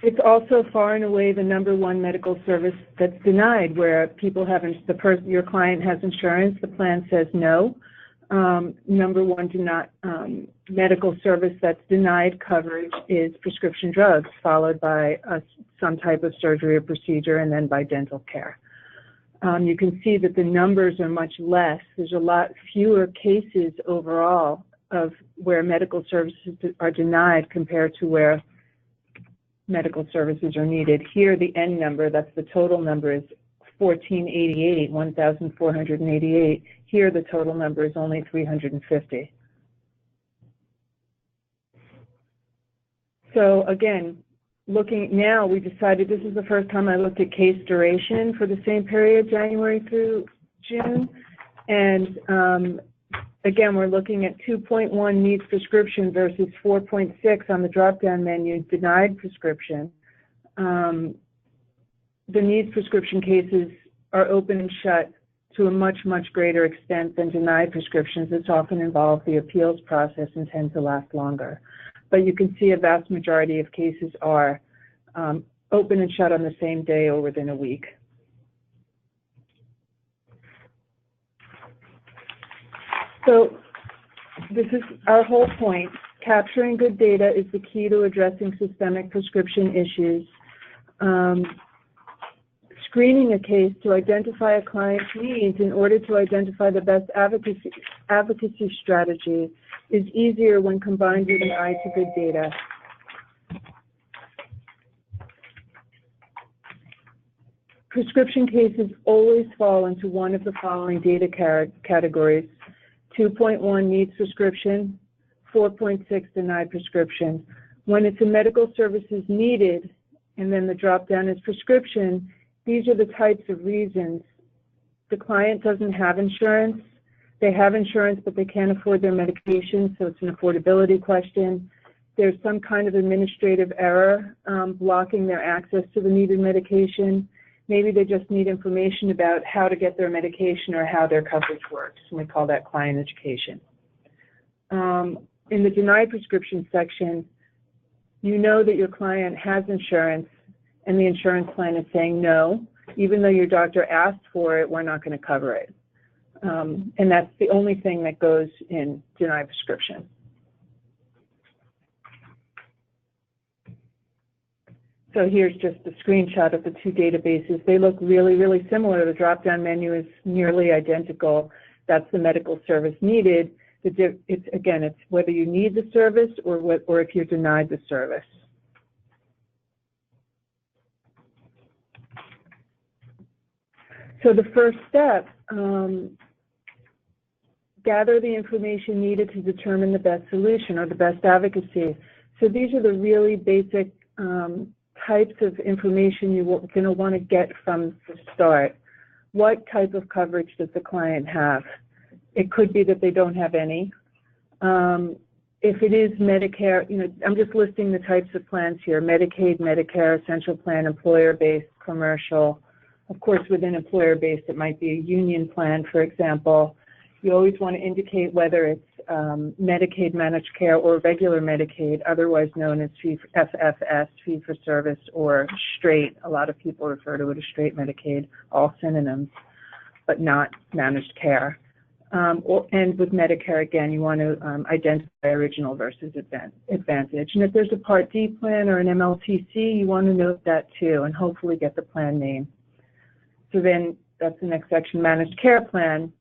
It's also far and away the #1 medical service that's denied, where people haven't, your client has insurance, the plan says no. #1 medical service that's denied coverage is prescription drugs, followed by some type of surgery or procedure, and then by dental care. You can see that the numbers are much less. There's a lot fewer cases overall of where medical services are denied compared to where medical services are needed. Here, the N number, that's the total number, is 1,488, 1,488. Here, the total number is only 350. So again, now we decided, this is the first time I looked at case duration for the same period, January through June. And again, we're looking at 2.1 needs prescription versus 4.6 on the drop-down menu, denied prescription. The needs prescription cases are open and shut to a much, much greater extent than denied prescriptions. This often involve the appeals process and tend to last longer. But you can see a vast majority of cases are open and shut on the same day or within a week. So this is our whole point. Capturing good data is the key to addressing systemic prescription issues. Screening a case to identify a client's needs in order to identify the best advocacy strategy is easier when combined with an eye to good data. Prescription cases always fall into one of the following data categories: 2.1 needs prescription, 4.6 denied prescription. When it's a medical services needed, and then the drop down is prescription, these are the types of reasons. The client doesn't have insurance. They have insurance, but they can't afford their medication, so it's an affordability question. There's some kind of administrative error blocking their access to the needed medication. Maybe they just need information about how to get their medication or how their coverage works, and we call that client education. In the denied prescription section, you know that your client has insurance, and the insurance plan is saying no, even though your doctor asked for it, we're not going to cover it. And that's the only thing that goes in denied prescription. So here's just a screenshot of the two databases. They look really, really similar. The drop-down menu is nearly identical. That's the medical service needed. It's whether you need the service or if you're denied the service. So the first step, gather the information needed to determine the best solution or the best advocacy. So these are the really basic types of information you're going to want to get from the start. What type of coverage does the client have? It could be that they don't have any. If it is Medicare, I'm just listing the types of plans here: Medicaid, Medicare, essential plan, employer-based, commercial. Of course, within employer-based, it might be a union plan, for example. You always want to indicate whether it's Medicaid managed care or regular Medicaid, otherwise known as FFS, fee-for-service, or straight. A lot of people refer to it as straight Medicaid, all synonyms, but not managed care. And with Medicare, again, you want to identify original versus advantage. And if there's a Part D plan or an MLTC, you want to note that too, and hopefully get the plan name. So then that's the next section, managed care plan.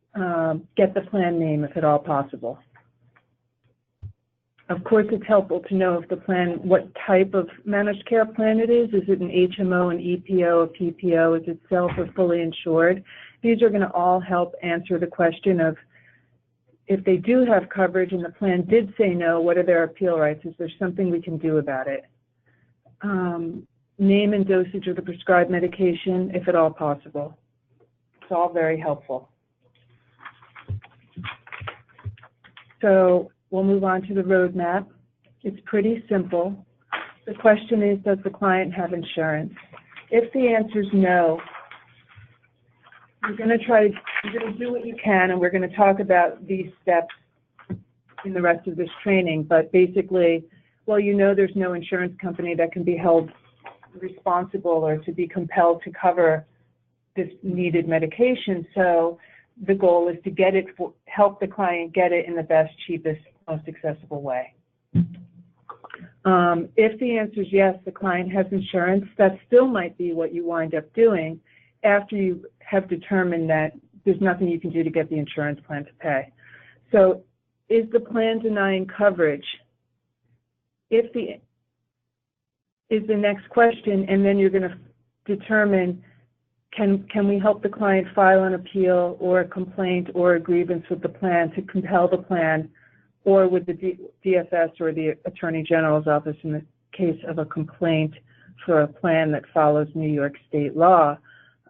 Get the plan name if at all possible. Of course, it's helpful to know if the plan, what type of managed care plan it is. Is it an HMO, an EPO, a PPO? Is it self or fully insured? These are going to all help answer the question of, if they do have coverage and the plan did say no, what are their appeal rights? Is there something we can do about it? Name and dosage of the prescribed medication, if at all possible. It's all very helpful. So we'll move on to the roadmap. It's pretty simple. The question is, does the client have insurance? If the answer is no, you're going to do what you can, and we're going to talk about these steps in the rest of this training. But basically, well, you know there's no insurance company that can be held responsible or to be compelled to cover this needed medication. So the goal is to get it, help the client get it in the best, cheapest, most accessible way. If the answer is yes, the client has insurance, that still might be what you wind up doing after you have determined that there's nothing you can do to get the insurance plan to pay. So is the plan denying coverage? Is the next question, and then you're going to determine, can we help the client file an appeal or a complaint or a grievance with the plan to compel the plan, or with the DFS or the Attorney General's office in the case of a complaint for a plan that follows New York state law,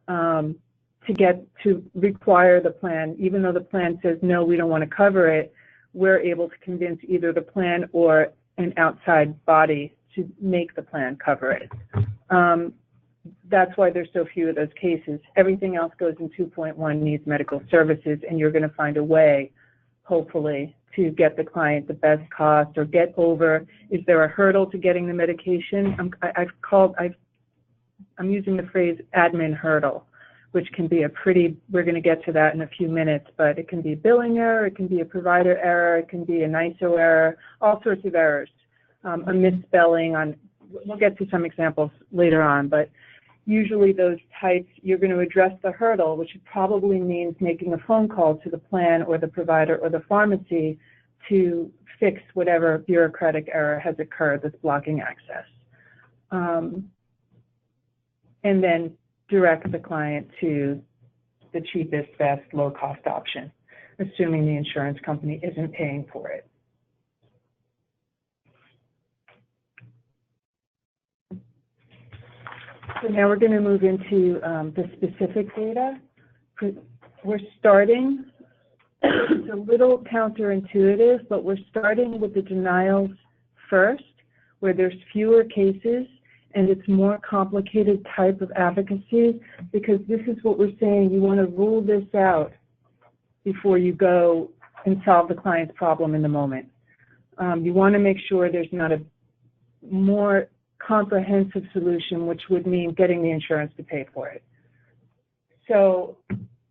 to require the plan, even though the plan says, no, we don't want to cover it, we're able to convince either the plan or an outside body to make the plan cover it. That's why there's so few of those cases. Everything else goes in 2.1, needs medical services, and you're going to find a way, hopefully, to get the client the best cost or get over. Is there a hurdle to getting the medication? I'm using the phrase admin hurdle, which can be a pretty, we're going to get to that in a few minutes, but it can be a billing error, it can be a provider error, it can be an ISO error, all sorts of errors, a misspelling on, we'll get to some examples later on, but usually those types, you're going to address the hurdle, which probably means making a phone call to the plan or the provider or the pharmacy to fix whatever bureaucratic error has occurred that's blocking access. And then direct the client to the cheapest, best, low-cost option, assuming the insurance company isn't paying for it. So now we're going to move into the specific data. We're starting, it's a little counterintuitive, but we're starting with the denials first, where there's fewer cases and it's more complicated type of advocacy, because this is what we're saying, you want to rule this out before you go and solve the client's problem in the moment. You want to make sure there's not a more comprehensive solution, which would mean getting the insurance to pay for it. So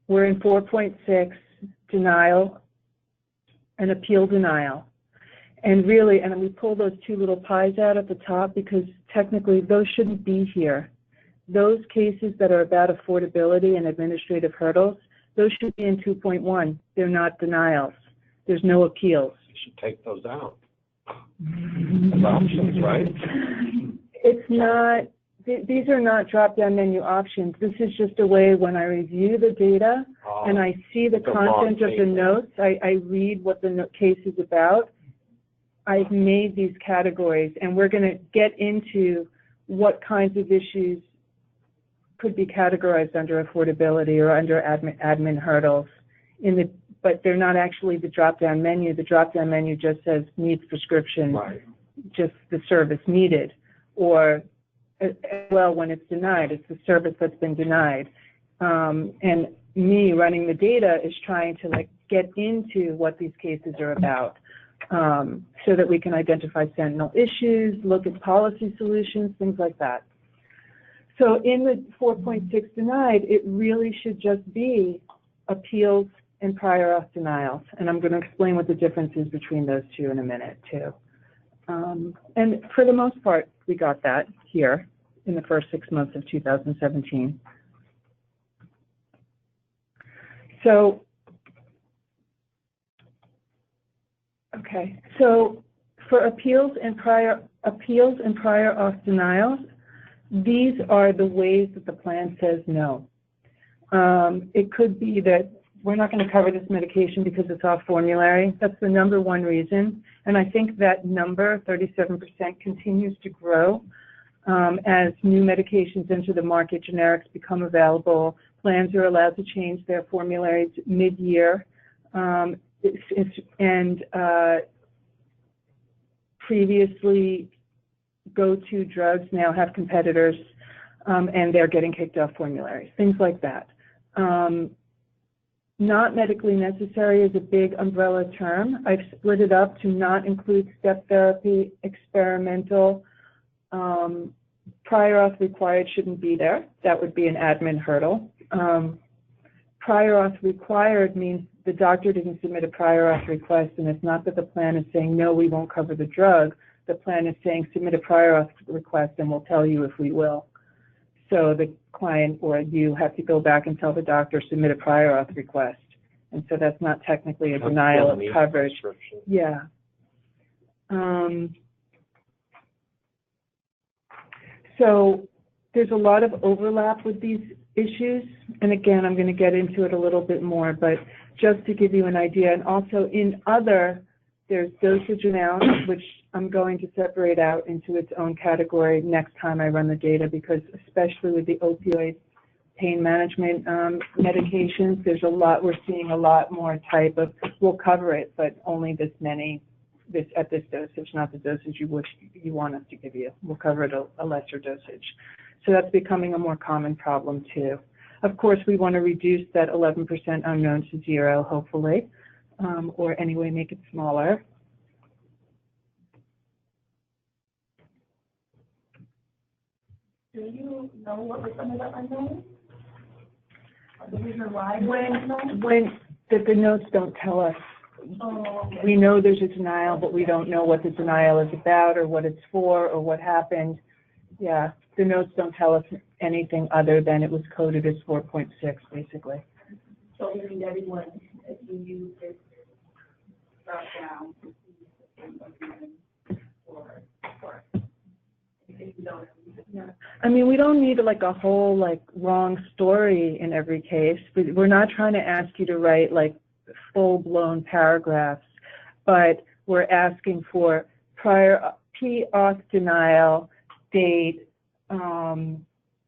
we're in 4.6, denial and appeal denial. And really, and we pull those two little pies out at the top because technically those shouldn't be here. Those cases that are about affordability and administrative hurdles, those should be in 2.1. They're not denials. There's no appeals. You should take those out as options, right? It's not, these are not drop-down menu options. This is just a way when I review the data and I see the content of the notes, I read what the case is about, I've made these categories, and we're going to get into what kinds of issues could be categorized under affordability or under admin hurdles, but they're not actually the drop-down menu. The drop-down menu just says needs prescription, right. Just the service needed. Or, well, when it's denied, it's the service that's been denied. And me running the data is trying to get into what these cases are about, so that we can identify sentinel issues, look at policy solutions, things like that. So in the 4.6 denied, it really should just be appeals and prior auth denials. And I'm going to explain what the difference is between those two in a minute, too. And for the most part, we got that here in the first 6 months of 2017. So, okay, so for appeals and prior auth denials, these are the ways that the plan says no. It could be that we're not going to cover this medication because it's off formulary. That's the #1 reason. And I think that number, 37%, continues to grow as new medications enter the market, generics become available, plans are allowed to change their formularies mid-year, and previously go-to drugs now have competitors, and they're getting kicked off formularies, things like that. Not medically necessary is a big umbrella term. I've split it up to not include step therapy, experimental, prior auth required shouldn't be there. That would be an admin hurdle. Prior auth required means the doctor didn't submit a prior auth request, and it's not that the plan is saying, no, we won't cover the drug. The plan is saying, submit a prior auth request, and we'll tell you if we will. So the client or you have to go back and tell the doctor, submit a prior auth request. And so that's not technically a denial of coverage. Yeah. So there's a lot of overlap with these issues. And again, I'm going to get into it a little bit more, but just to give you an idea. And also in other, there's dosage amounts, which I'm going to separate out into its own category next time I run the data, because especially with the opioid pain management medications, there's a lot, we're seeing a lot more type of, we'll cover it, but only this many, at this dosage, not the dosage you want us to give you. We'll cover it a lesser dosage. So that's becoming a more common problem too. Of course, we want to reduce that 11% unknown to 0, hopefully, or anyway, make it smaller. Do you know what were some of the unknowns? The reason why? When the notes don't tell us. Oh, okay. We know there's a denial, but we don't know what the denial is about or what it's for or what happened. Yeah, the notes don't tell us anything other than it was coded as 4.6, basically. So you need everyone, if you use this drop down, or if you don't. Yeah. I mean, we don't need like a whole like wrong story in every case. We're not trying to ask you to write like full-blown paragraphs, but we're asking for prior P-auth denial, date,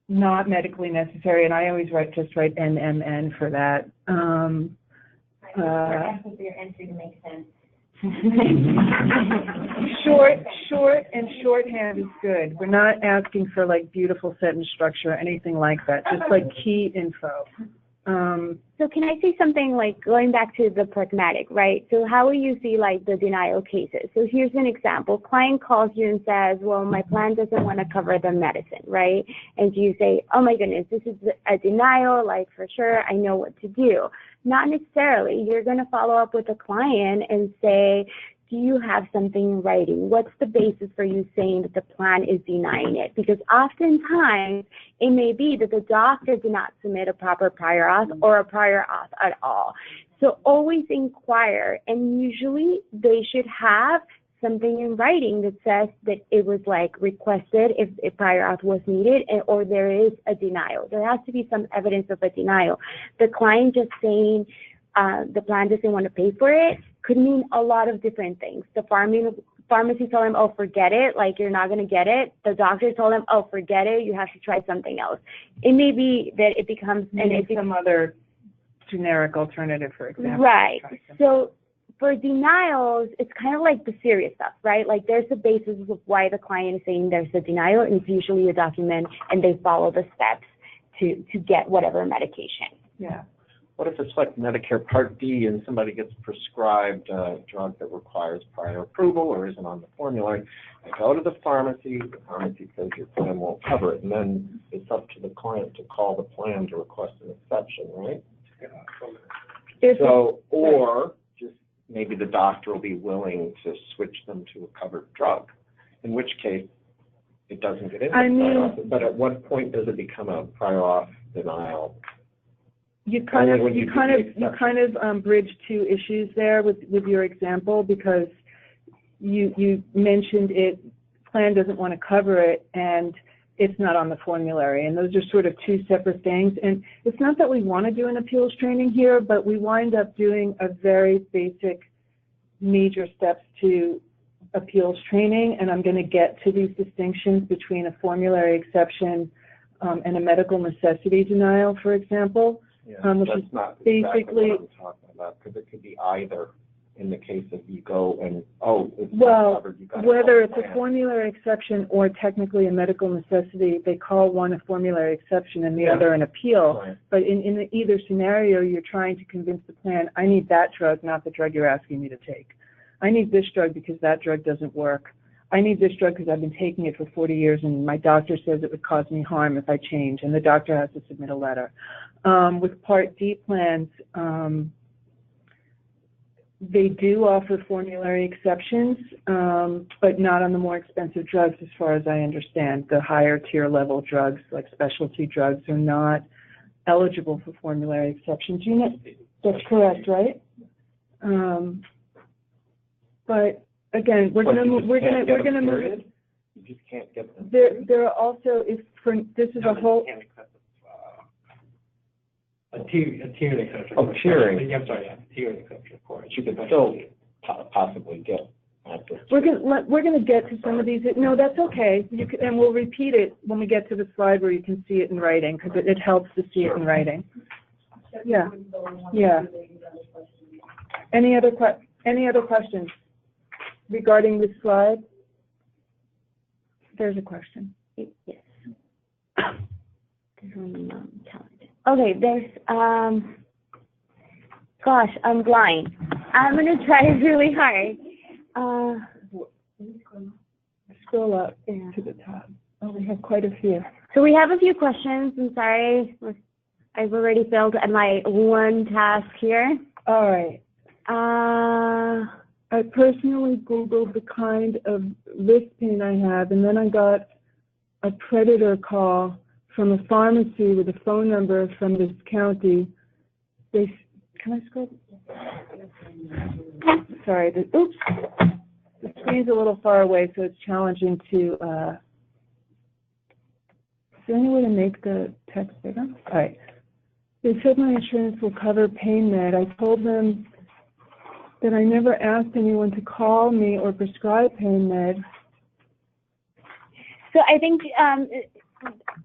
not medically necessary, and I always just write NMN for that. We're asking for your entry to make sense. Short and shorthand is good. We're not asking for like beautiful sentence structure or anything like that, just like key info. So can I say something like going back to the pragmatic, right? So how will you see like the denial cases? So here's an example. Client calls you and says, well, my plan doesn't want to cover the medicine, right? And you say, oh my goodness, this is a denial, like for sure, I know what to do. Not necessarily. You're going to follow up with the client and say, do you have something in writing? What's the basis for you saying that the plan is denying it? Because oftentimes it may be that the doctor did not submit a proper prior auth or a prior auth at all. So always inquire, and usually they should have something in writing that says that it was like requested if a prior auth was needed, or there is a denial. There has to be some evidence of a denial. The client just saying the plan doesn't want to pay for it could mean a lot of different things. The pharmacy told him, oh, forget it, like you're not going to get it. The doctor told him, oh, forget it, you have to try something else. It may be that it becomes some other generic alternative, for example. Right. So for denials, it's kind of like the serious stuff, right? Like there's a basis of why the client is saying there's a denial, and it's usually a document, and they follow the steps to get whatever medication. Yeah. What if it's like Medicare Part D and somebody gets prescribed a drug that requires prior approval or isn't on the formulary? They go to the pharmacy says your plan won't cover it, and then it's up to the client to call the plan to request an exception, right? So, or just maybe the doctor will be willing to switch them to a covered drug, in which case it doesn't get into prior auth. But at what point does it become a prior auth denial? You kind of bridge two issues there with your example, because you mentioned plan doesn't want to cover it and it's not on the formulary, and those are sort of two separate things. And it's not that we want to do an appeals training here, but we wind up doing a very basic major steps to appeals training, and I'm going to get to these distinctions between a formulary exception and a medical necessity denial, for example. Yeah, which that's is not basically exactly what I'm talking about, because it could be either in the case of you go and, oh, it's well, not covered, you got whether it's a formulary exception or technically a medical necessity, they call one a formulary exception and the other an appeal. Right. But in either scenario, you're trying to convince the plan, I need that drug, not the drug you're asking me to take. I need this drug because that drug doesn't work. I need this drug because I've been taking it for 40 years and my doctor says it would cause me harm if I change, and the doctor has to submit a letter. With Part D plans, they do offer formulary exceptions, but not on the more expensive drugs as far as I understand. The higher tier level drugs, like specialty drugs, are not eligible for formulary exceptions. You know, that's correct, right? But again, we're gonna move. You just can't get them. There are also, this is a whole. A tiered exception. Oh, tiering. Yeah, I'm sorry, yeah, tiered exception, of course. You could still possibly get access to We're gonna get to some of these. No, that's okay. You can, and we'll repeat it when we get to the slide where you can see it in writing, because it helps to see it in writing. Yeah. Yeah. Any other questions regarding this slide? There's a question. Yes. Okay, there's, gosh, I'm blind. I'm going to try really hard. Scroll up to the top. Oh, we have quite a few. So we have a few questions. I'm sorry. I've already failed at my one task here. All right. I personally Googled the kind of wrist pain I have, and then I got a predator call from a pharmacy with a phone number from this county. Can I scroll? Sorry. Oops. The screen's a little far away, so it's challenging to. Is there any way to make the text bigger? All right. They said my insurance will cover pain med. I told them that I never asked anyone to call me or prescribe pain med. So I think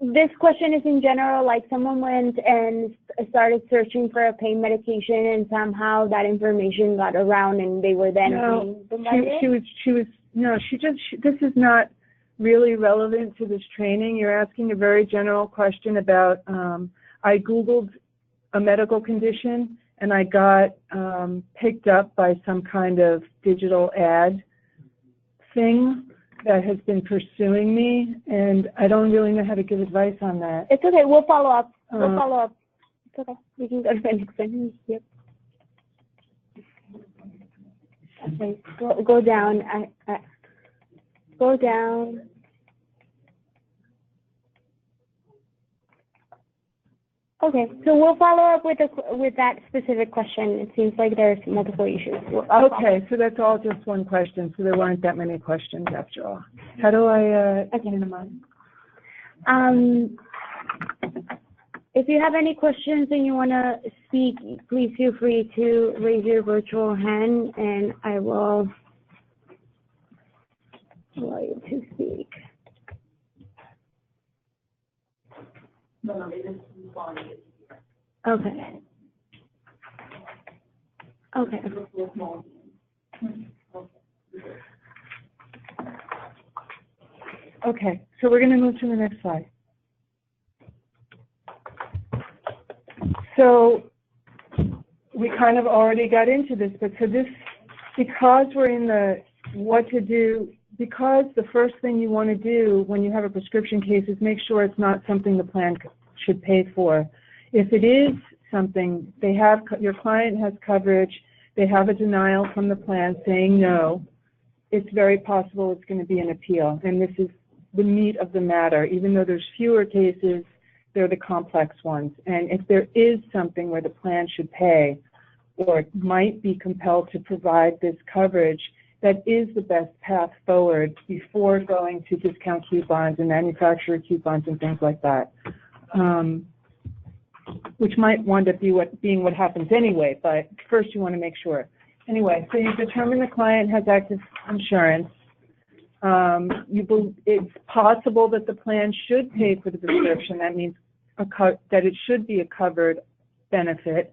this question is in general, like someone went and started searching for a pain medication and somehow that information got around and they were then being bombarded? This is not really relevant to this training. You're asking a very general question about, I Googled a medical condition and I got picked up by some kind of digital ad thing that has been pursuing me, and I don't really know how to give advice on that. It's okay. We'll follow up. It's okay. We can go to the next sentence. Yep. Okay. Go down. Go down. Okay, so we'll follow up with that specific question. It seems like there's multiple issues. Okay, so that's all just one question, so there weren't that many questions after all. How do I get them on? If you have any questions and you want to speak, please feel free to raise your virtual hand and I will allow you to speak. Okay. Okay. Okay, so we're going to move to the next slide. So we kind of already got into this, but so this, because we're in the what to do, because the first thing you want to do when you have a prescription case is make sure it's not something the plan should pay for. If it is something, they have, your client has coverage, they have a denial from the plan saying no, it's very possible it's going to be an appeal. And this is the meat of the matter. Even though there's fewer cases, they're the complex ones. And if there is something where the plan should pay or might be compelled to provide this coverage, that is the best path forward before going to discount coupons and manufacturer coupons and things like that. Which might wind up being what happens anyway, but first you want to make sure. Anyway, so you determine the client has active insurance. It's possible that the plan should pay for the prescription. That means that it should be a covered benefit.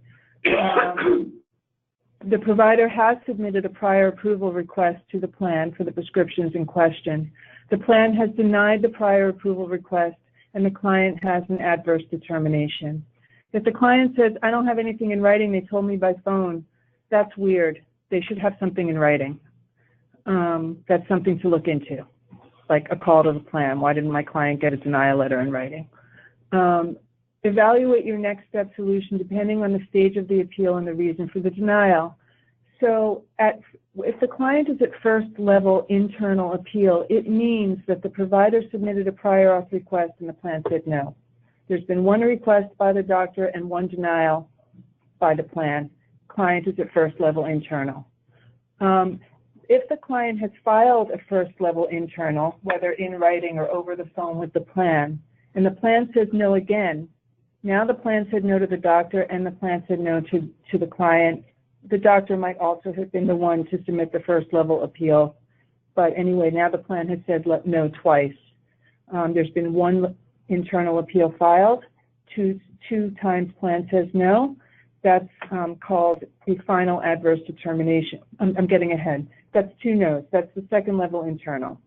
The provider has submitted a prior approval request to the plan for the prescriptions in question. The plan has denied the prior approval request and the client has an adverse determination. If the client says, I don't have anything in writing, they told me by phone, that's weird. They should have something in writing. that's something to look into, like a call to the plan. Why didn't my client get a denial letter in writing? Evaluate your next step solution depending on the stage of the appeal and the reason for the denial. So if the client is at first level internal appeal, it means that the provider submitted a prior auth request and the plan said no. There's been one request by the doctor and one denial by the plan. Client is at first level internal. If the client has filed a first level internal, whether in writing or over the phone with the plan, and the plan says no again, now the plan said no to the doctor and the plan said no to the client. The doctor might also have been the one to submit the first level appeal. But anyway, now the plan has said no twice. There's been one internal appeal filed, two times plan says no. That's called a final adverse determination. I'm getting ahead. That's two no's. That's the second level internal.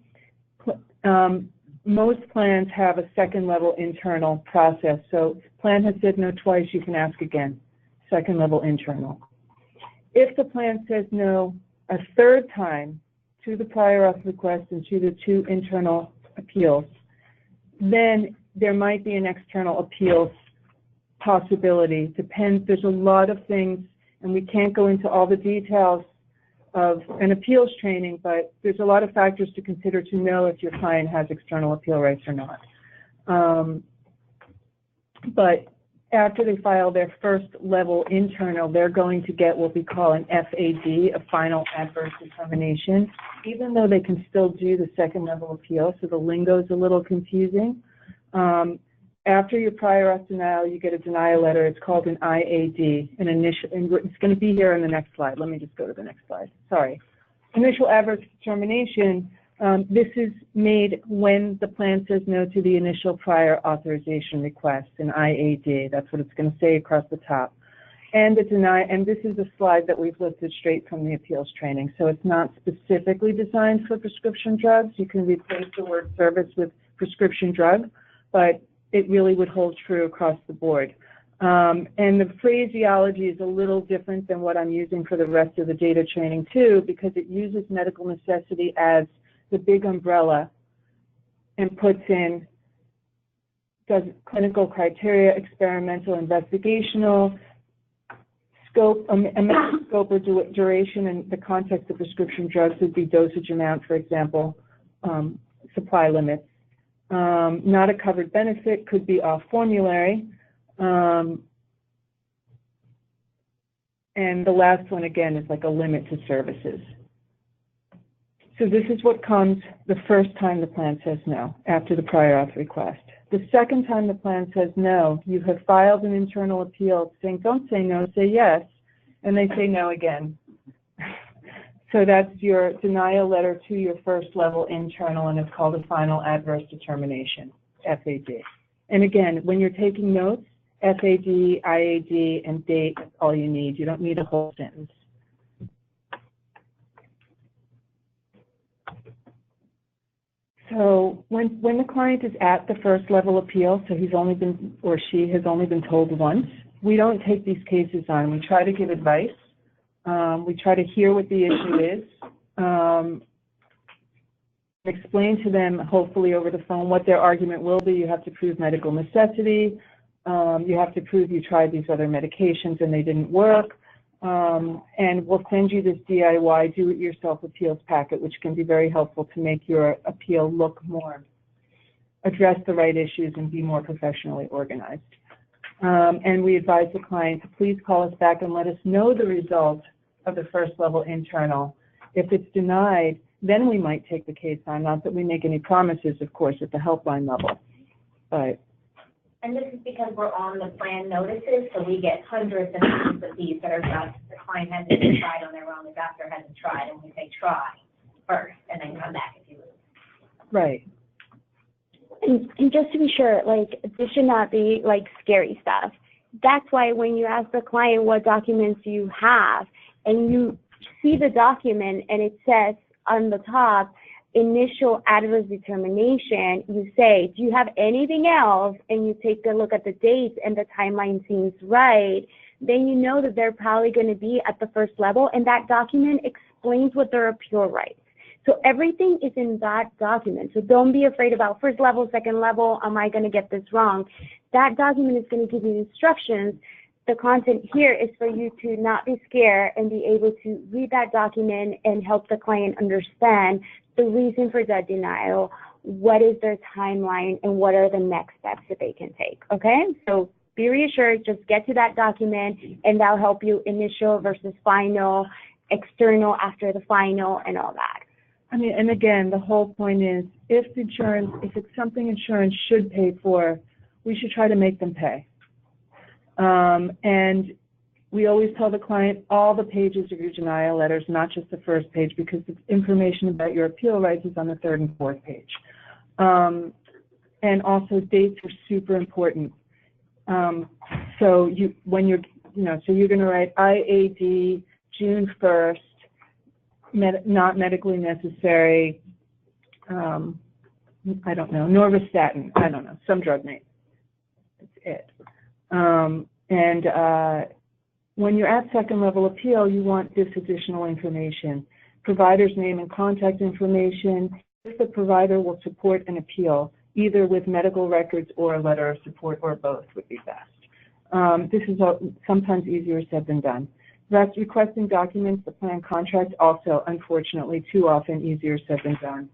Most plans have a second level internal process. So plan has said no twice, you can ask again. Second level internal. If the plan says no a third time to the prior auth request and to the two internal appeals, then there might be an external appeals possibility. Depends, there's a lot of things, and we can't go into all the details of an appeals training, but there's a lot of factors to consider to know if your client has external appeal rights or not. But after they file their first level internal, they're going to get what we call an FAD, a final adverse determination, even though they can still do the second level appeal, so the lingo is a little confusing. After your prior auth denial, you get a denial letter. It's called an IAD, an initial, and it's going to be here in the next slide. Let me just go to the next slide. Sorry. Initial adverse determination, this is made when the plan says no to the initial prior authorization request, an IAD. That's what it's going to say across the top. And this is a slide that we've lifted straight from the appeals training. So it's not specifically designed for prescription drugs. You can replace the word service with prescription drug, but it really would hold true across the board. And the phraseology is a little different than what I'm using for the rest of the data training too, because it uses medical necessity as the big umbrella and puts in clinical criteria, experimental, investigational, scope, scope or duration, and the context of prescription drugs would be dosage amount, for example, supply limits. Not a covered benefit could be off formulary. And the last one, again, is like a limit to services. So this is what comes the first time the plan says no, after the prior auth request. The second time the plan says no, you have filed an internal appeal saying, don't say no, say yes, and they say no again. So that's your denial letter to your first level internal, and it's called a final adverse determination, FAD. And again, when you're taking notes, FAD, IAD, and date, that's all you need. You don't need a whole sentence. So when the client is at the first level appeal, so he's only been, or she has only been told once, we don't take these cases on. We try to give advice. We try to hear what the issue is, explain to them, hopefully over the phone, what their argument will be. You have to prove medical necessity. You have to prove you tried these other medications and they didn't work. And we'll send you this DIY, do-it-yourself appeals packet, which can be very helpful to make your appeal look more, address the right issues and be more professionally organized. And we advise the client to please call us back and let us know the result of the first level internal. If it's denied, then we might take the case on, not that we make any promises, of course, at the helpline level. But and this is because we're on the plan notices, so we get hundreds and hundreds of these that are just, the client hasn't even tried on their own, the doctor hasn't tried, and we say try first, and then come back if you lose. right. And just to be sure, like, this should not be like scary stuff. That's why when you ask the client what documents you have, and you see the document and it says on the top, initial adverse determination, you say, do you have anything else? And you take a look at the dates and the timeline seems right, then you know that they're probably going to be at the first level, and that document explains what their appeal rights. So everything is in that document. So don't be afraid about first level, second level, am I going to get this wrong? That document is going to give you instructions. The content here is for you to not be scared and be able to read that document and help the client understand the reason for that denial, what is their timeline, and what are the next steps that they can take, okay? So be reassured, just get to that document, and that'll help you initial versus final, external after the final, and all that. I mean, and again, the whole point is, if it's something insurance should pay for, we should try to make them pay. And we always tell the client all the pages of your denial letters, not just the first page, because the information about your appeal rights is on the third and fourth page. And also dates are super important. So you're going to write IAD June 1st, not medically necessary, I don't know, norvastatin, I don't know, some drug name. That's it. When you're at second level appeal, you want this additional information: provider's name and contact information, if the provider will support an appeal, either with medical records or a letter of support, or both would be best. This is sometimes easier said than done. That's requesting documents, the plan contract, also, unfortunately, too often easier said than done.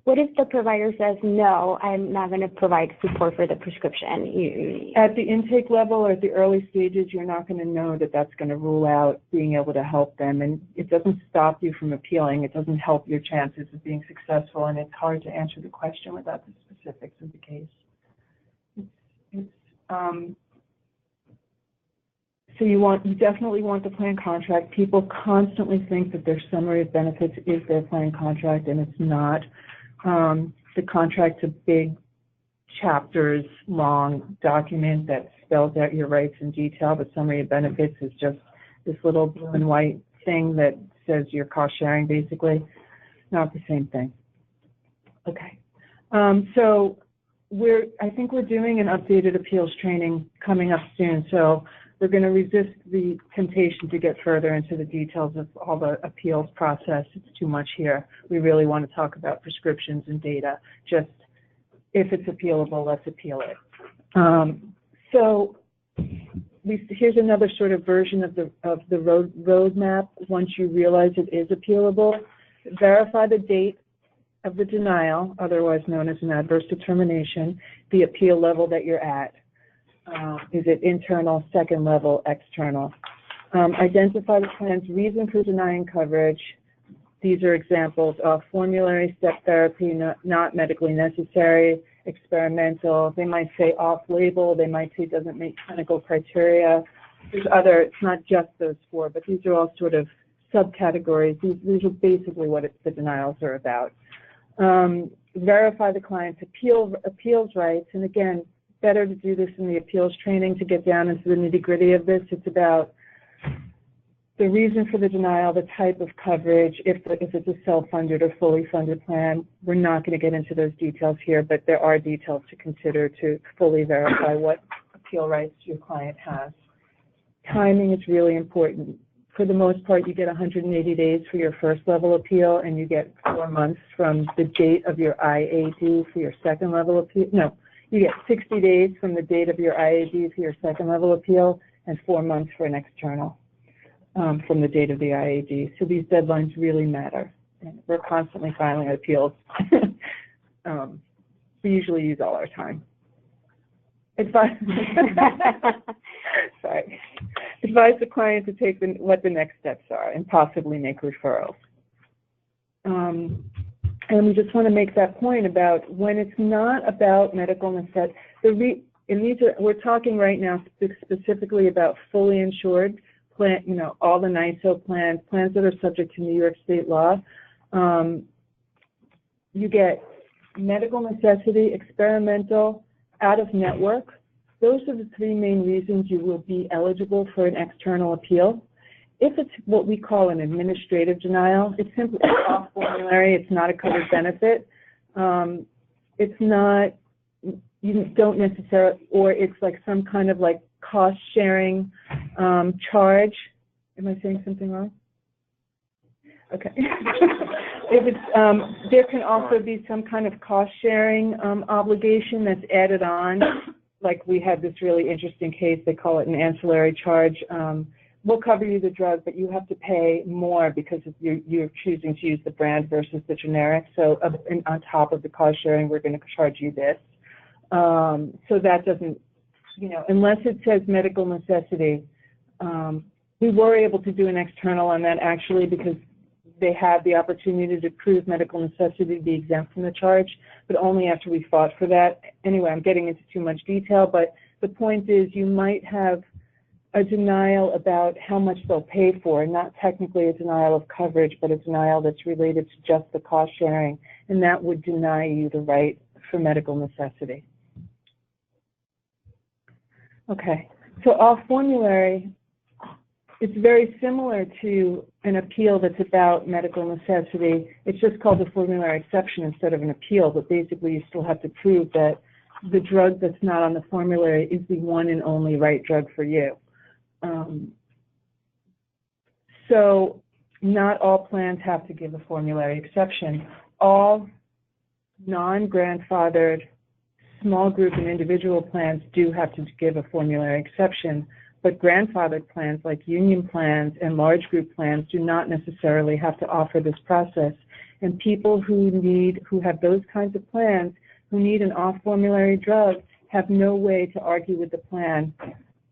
What if the provider says, no, I'm not going to provide support for the prescription? At the intake level or at the early stages, you're not going to know that that's going to rule out being able to help them. And it doesn't stop you from appealing. It doesn't help your chances of being successful. And it's hard to answer the question without the specifics of the case. So you definitely want the plan contract. People constantly think that their summary of benefits is their plan contract, and it's not. The contract's a big, chapters long document that spells out your rights in detail. The summary of benefits is just this little blue and white thing that says your cost sharing, basically. Not the same thing. Okay. So I think we're doing an updated appeals training coming up soon. So we're going to resist the temptation to get further into the details of all the appeals process. It's too much here. We really want to talk about prescriptions and data. Just if it's appealable, let's appeal it. So here's another sort of version of the roadmap. Once you realize it is appealable, verify the date of the denial, otherwise known as an adverse determination, the appeal level that you're at. Is it internal, second level, external? Identify the plan's reason for denying coverage. These are examples of formulary, step therapy, not medically necessary, experimental. They might say off-label. They might say doesn't meet clinical criteria. There's other, it's not just those four, but these are all sort of subcategories. These are basically what the denials are about. Verify the client's appeals rights. And again, better to do this in the appeals training to get down into the nitty-gritty of this. It's about the reason for the denial, the type of coverage, if it's a self-funded or fully funded plan. We're not going to get into those details here, but there are details to consider to fully verify what appeal rights your client has. Timing is really important. For the most part, you get 180 days for your first level appeal, and you get 4 months from the date of your IAD for your second level appeal. No. You get 60 days from the date of your IAD for your second level appeal, and 4 months for an external from the date of the IAD. So these deadlines really matter. And we're constantly filing appeals. We usually use all our time. Advise the client to take what the next steps are and possibly make referrals. And we just want to make that point about when it's not about medical necessity. We're talking right now specifically about fully insured plan, all the NISO plans that are subject to New York State law. You get medical necessity, experimental, out of network. Those are the three main reasons you will be eligible for an external appeal. If it's what we call an administrative denial, it's simply off formulary, it's not a covered benefit. It's not, you don't necessarily, or it's like some kind of like cost sharing charge. Am I saying something wrong? Okay. If it's, there can also be some kind of cost-sharing obligation that's added on. Like we had this really interesting case, they call it an ancillary charge. We'll cover you the drug, but you have to pay more because you're choosing to use the brand versus the generic. So on top of the cost sharing, we're going to charge you this. So that doesn't, you know, unless it says medical necessity. We were able to do an external on that actually because they had the opportunity to prove medical necessity to be exempt from the charge, but only after we fought for that. Anyway, I'm getting into too much detail, but the point is you might have a denial about how much they'll pay for, not technically a denial of coverage, but a denial that's related to just the cost sharing, and that would deny you the right for medical necessity. Okay, so off formulary, it's very similar to an appeal that's about medical necessity. It's just called a formulary exception instead of an appeal, but basically you still have to prove that the drug that's not on the formulary is the one and only right drug for you. So not all plans have to give a formulary exception. All non-grandfathered small group and individual plans do have to give a formulary exception, but grandfathered plans like union plans and large group plans do not necessarily have to offer this process. And people who have those kinds of plans, who need an off-formulary drug, have no way to argue with the plan.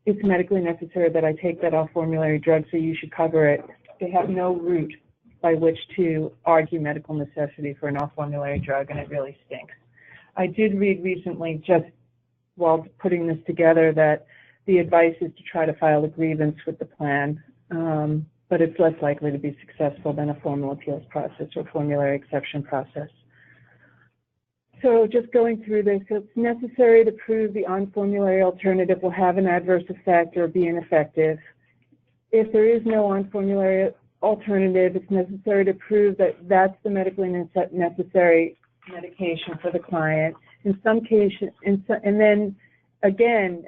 It's medically necessary that I take that off-formulary drug, so you should cover it. They have no route by which to argue medical necessity for an off-formulary drug, and it really stinks. I did read recently, just while putting this together, that the advice is to try to file a grievance with the plan, but it's less likely to be successful than a formal appeals process or formulary exception process. So just going through this, it's necessary to prove the on-formulary alternative will have an adverse effect or be ineffective. If there is no on-formulary alternative, it's necessary to prove that that's the medically necessary medication for the client. In some cases, and then again,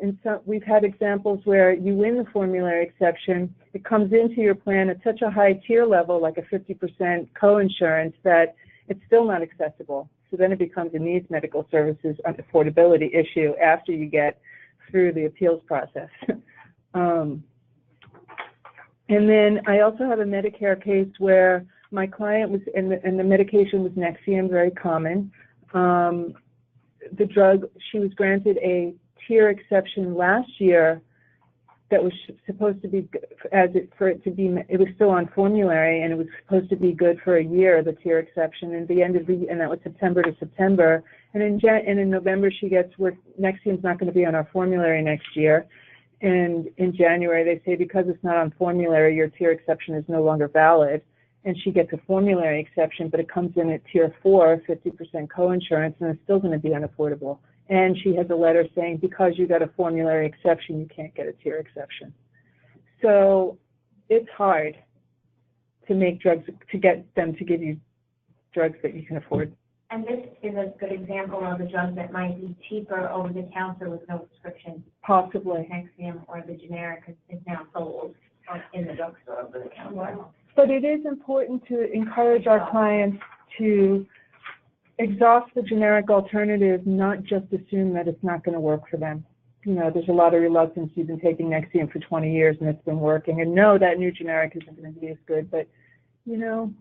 we've had examples where you win the formulary exception, it comes into your plan at such a high tier level, like a 50% co-insurance, that it's still not accessible. So then it becomes a needs medical services affordability issue after you get through the appeals process. And then I also have a Medicare case where my client was, and the medication was Nexium, very common. The drug, she was granted a tier exception last year that was supposed to be, it was still on formulary, and it was supposed to be good for a year, the tier exception, and the end of the, and that was September to September. And in November she gets where Nexium's not going to be on our formulary next year. And in January they say, because it's not on formulary, your tier exception is no longer valid. And she gets a formulary exception, but it comes in at tier 4, 50% co-insurance, and it's still going to be unaffordable. And she has a letter saying, because you got a formulary exception, you can't get a tier exception. So it's hard to make drugs, to get them to give you drugs that you can afford. And this is a good example of a drug that might be cheaper over the counter with no prescription. Possibly. Nexium, or the generic is now sold in the drugstore over the counter. But it is important to encourage our clients to exhaust the generic alternative, not just assume that it's not going to work for them. You know, there's a lot of reluctance. You've been taking Nexium for 20 years and it's been working, and no, that new generic isn't going to be as good, but, you know,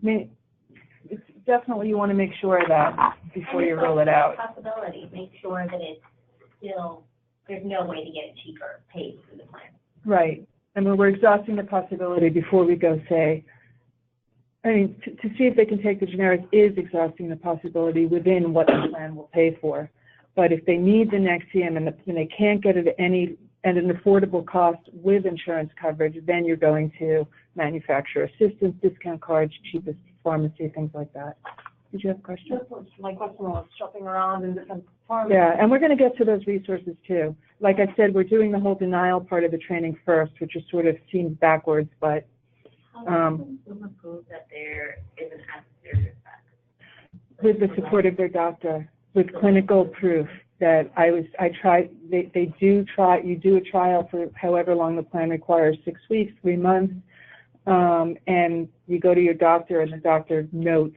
it's definitely you want to make sure of that before you roll it out. Possibility, make sure that it's still, there's no way to get it cheaper paid through the plan. Right. I mean, we're exhausting the possibility before we go say, I mean, to see if they can take the generic is exhausting the possibility within what the plan will pay for. But if they need the Nexium and they can't get it at an affordable cost with insurance coverage, then you're going to manufacturer assistance, discount cards, cheapest pharmacy, things like that. Did you have a question? My question was shopping around in different pharmacies. Yeah, and we're going to get to those resources too. Like I said, we're doing the whole denial part of the training first, which is sort of seems backwards, but How can someone prove that there is an adverse effect? with the support of their doctor, with clinical proof that you do a trial for however long the plan requires, 6 weeks, 3 months. and you go to your doctor and the doctor notes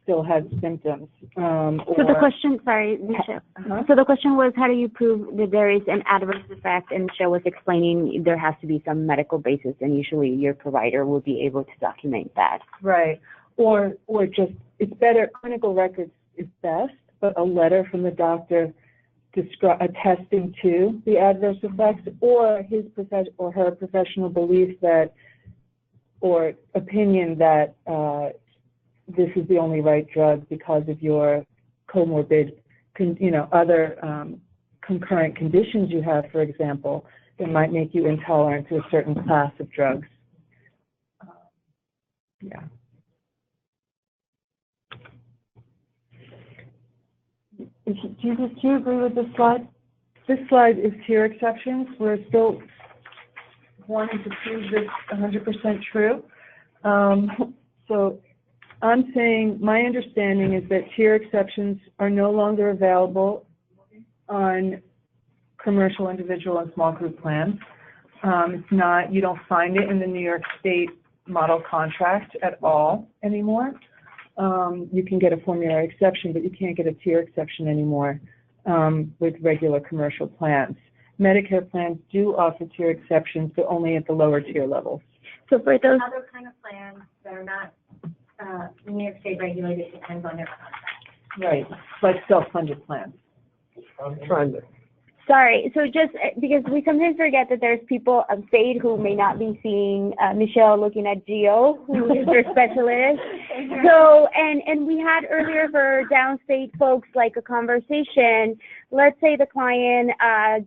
still has symptoms. So the question, sorry, Michelle. So the question was, how do you prove that there is an adverse effect? And Michelle was explaining there has to be some medical basis, and usually your provider will be able to document that. Right. Or just, it's better, clinical records is best, but a letter from the doctor attesting to the adverse effects, or his or her professional belief that, or opinion that this is the only right drug because of your comorbid, other concurrent conditions you have, for example, that might make you intolerant to a certain class of drugs. Yeah. Do you agree with this slide? This slide is tier exceptions. We're still wanting to prove this 100% true. So I'm saying my understanding is that tier exceptions are no longer available on commercial, individual, and small group plans. It's not, you don't find it in the New York State model contract at all anymore. You can get a formulary exception, but you can't get a tier exception anymore with regular commercial plans. Medicare plans do offer tier exceptions, but only at the lower tier levels. So for those Other kind of plans that are not New York State regulated depends on their contract. Right, like self-funded plans. I'm trying to. Sorry, so just because we sometimes forget that there's people upstate who may not be seeing Michelle looking at Geo, who is their specialist. So, and we had earlier for downstate folks like a conversation. Let's say the client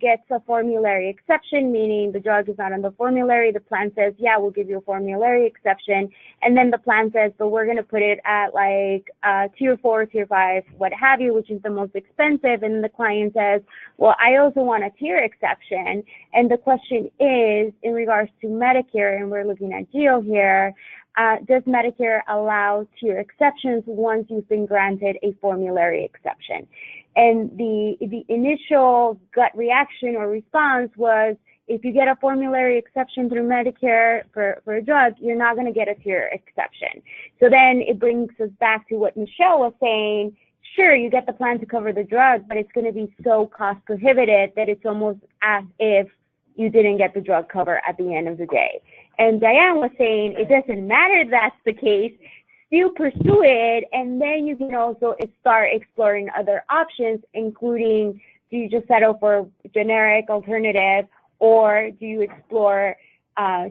gets a formulary exception, meaning the drug is not on the formulary. The plan says, yeah, we'll give you a formulary exception. And then the plan says, but we're going to put it at like tier 4, tier 5, what have you, which is the most expensive. And the client says, well, I also want a tier exception. And the question is, in regards to Medicare, and we're looking at Geo here, does Medicare allow tier exceptions once you've been granted a formulary exception? And the initial gut reaction or response was, if you get a formulary exception through Medicare for a drug, you're not going to get a tier exception. So then it brings us back to what Michelle was saying. Sure, you get the plan to cover the drug, but it's going to be so cost prohibitive that it's almost as if you didn't get the drug cover at the end of the day. And Diane was saying it doesn't matter if that's the case, still pursue it, and then you can also start exploring other options, including, do you just settle for generic alternative, or do you explore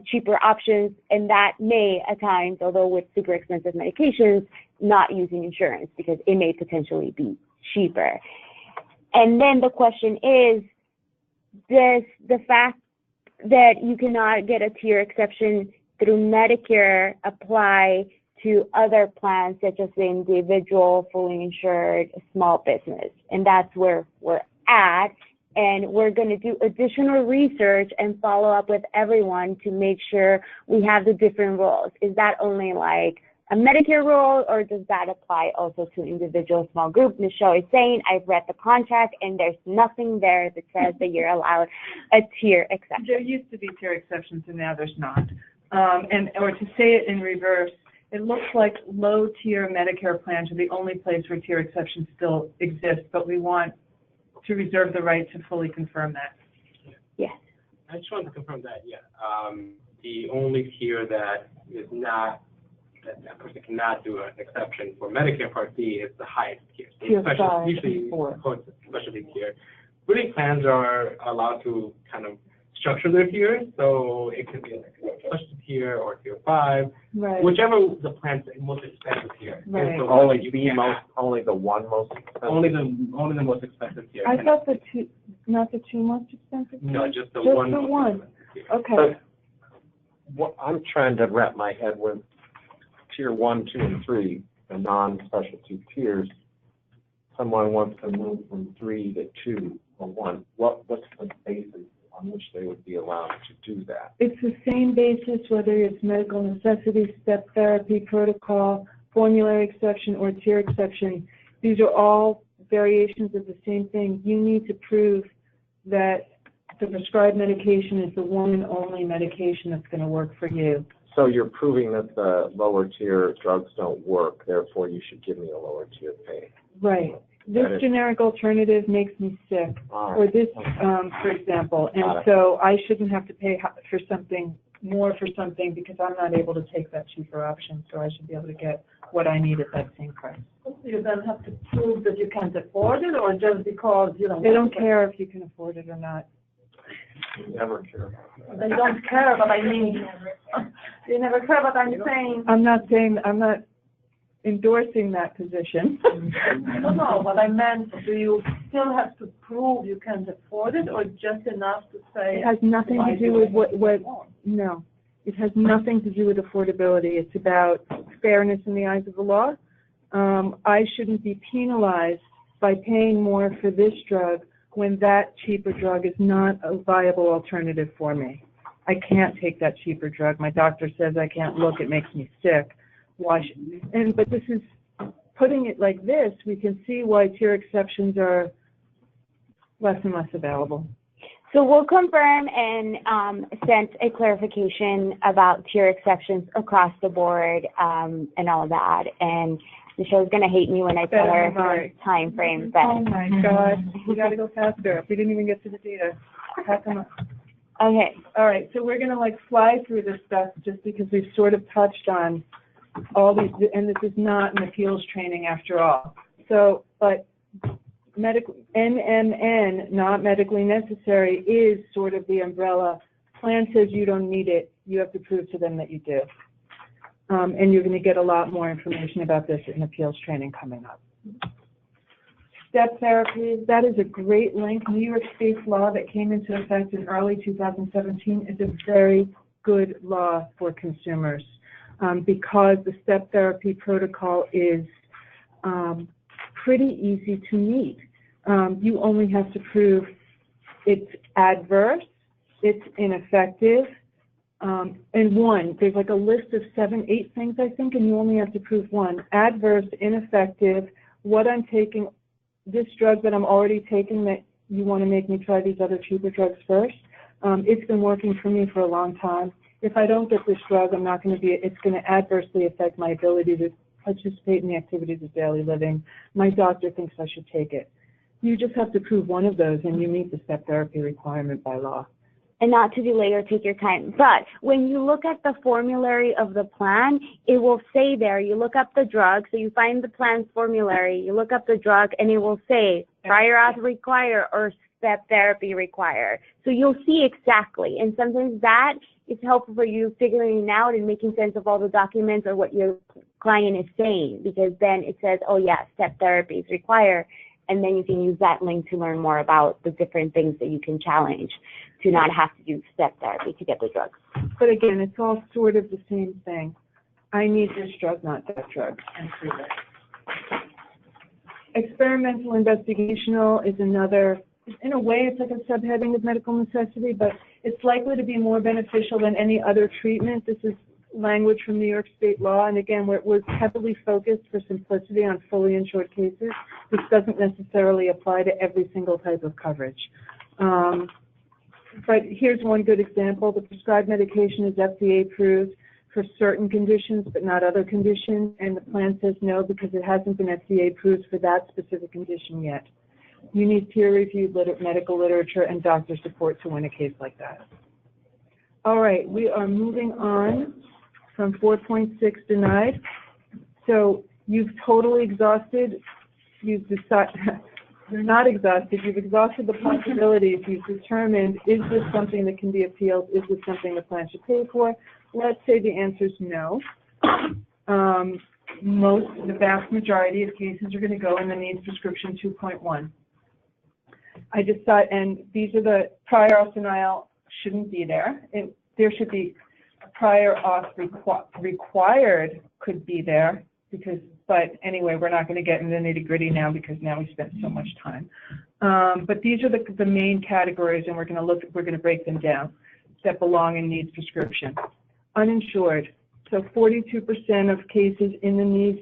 cheaper options? And that may at times, although with super expensive medications, not using insurance because it may potentially be cheaper. And then the question is, does the fact that you cannot get a tier exception through Medicare apply to other plans such as the individual, fully insured, small business? And that's where we're at. And we're going to do additional research and follow up with everyone to make sure we have the different roles. Is that only like a Medicare role, or does that apply also to individual, small group? Michelle is saying, I've read the contract and there's nothing there that says that you're allowed a tier exception. There used to be tier exceptions and now there's not. Or to say it in reverse, it looks like low-tier Medicare plans are the only place where tier exceptions still exist, but we want to reserve the right to fully confirm that. Yes. I just wanted to confirm that, yeah. The only tier that is not, that a person cannot do an exception for Medicare Part B is the highest tier. Tier 5, usually 4. Specialty tier. Really, plans are allowed to kind of structure their tiers, so it could be like a specialty tier or tier 5, right. Whichever the plan's most expensive tier. Right. So Only you the can't- most, only the one most expensive. only the most expensive tier. I thought the two, not the two most expensive? No, just the Just one. the most one. expensive tier. Okay. But what I'm trying to wrap my head with tier 1, 2, and 3, the non-specialty tiers. Someone wants to move from 3 to 2 or 1. What's the basis on which they would be allowed to do that? It's the same basis, whether it's medical necessity, step therapy, protocol, formulary exception, or tier exception. These are all variations of the same thing. You need to prove that the prescribed medication is the one and only medication that's going to work for you. So you're proving that the lower tier drugs don't work, therefore you should give me a lower tier pay. Right. This generic alternative makes me sick, or this, for example, and so I shouldn't have to pay for something more for something because I'm not able to take that cheaper option, so I should be able to get what I need at that same price. You then have to prove that you can't afford it, or just because you don't? They don't care if you can afford it or not. You never care about that. They don't care, but I mean, they never care. But I'm saying. I'm not endorsing that position. No, what I meant, do you still have to prove you can't afford it, or just enough to say? It has nothing to do with no. It has nothing to do with affordability. It's about fairness in the eyes of the law. I shouldn't be penalized by paying more for this drug when that cheaper drug is not a viable alternative for me. I can't take that cheaper drug. My doctor says I can't look, it makes me sick. Why should, but this is, putting it like this, we can see why tier exceptions are less and less available. So we'll confirm and send a clarification about tier exceptions across the board and all of that. And Michelle's going to hate me when I tell her her time frame. But oh my God, we got to go faster. We didn't even get to the data. Okay. All right, so we're going to fly through this stuff just because we've sort of touched on all these, and this is not an appeals training after all. So, but NMN, not medically necessary, is sort of the umbrella. Plan says you don't need it. You have to prove to them that you do. And you're going to get a lot more information about this in appeals training coming up. Step therapy, that is a great link. New York State's law that came into effect in early 2017 is a very good law for consumers because the step therapy protocol is pretty easy to meet. You only have to prove it's adverse, it's ineffective, and one. There's a list of 7, 8 things, I think, and you only have to prove one. Adverse, ineffective, what I'm taking, this drug that I'm already taking that you want to make me try these other cheaper drugs first. It's been working for me for a long time. If I don't get this drug, I'm not going to be, it's going to adversely affect my ability to participate in the activities of daily living. My doctor thinks I should take it. You just have to prove one of those and you meet the step therapy requirement by law. And not to delay or take your time. But when you look at the formulary of the plan, it will say there, you look up the drug, so you find the plan's formulary, you look up the drug, and it will say prior auth require or step therapy require. So you'll see exactly. And sometimes that is helpful for you figuring it out and making sense of all the documents or what your client is saying, because then it says, oh yeah, step therapies require. And then you can use that link to learn more about the different things that you can challenge to not have to do step therapy to get the drugs. But again, it's all sort of the same thing. I need this drug, not that drug, and prove it. Experimental investigational is another, in a way it's like a subheading of medical necessity, but it's likely to be more beneficial than any other treatment. This is language from New York State law, and again, we're heavily focused for simplicity on fully insured cases. This doesn't necessarily apply to every single type of coverage. But here's one good example. The prescribed medication is FDA approved for certain conditions, but not other conditions, and the plan says no because it hasn't been FDA approved for that specific condition yet. You need peer-reviewed medical literature and doctor support to win a case like that. All right, we are moving on from 4.6 denied. So you've totally exhausted, you've decided, you're not exhausted, you've exhausted the possibilities, you've determined, is this something that can be appealed, is this something the plan should pay for? Let's say the answer is no. The vast majority of cases are going to go in the needs prescription 2.1. I decide, and these are the prior auth denial shouldn't be there. There should be a prior auth required could be there because, but anyway, we're not going to get into the nitty gritty now because now we spent so much time. But these are the main categories, and we're going to break them down that belong in needs prescription. Uninsured. So 42% of cases in the needs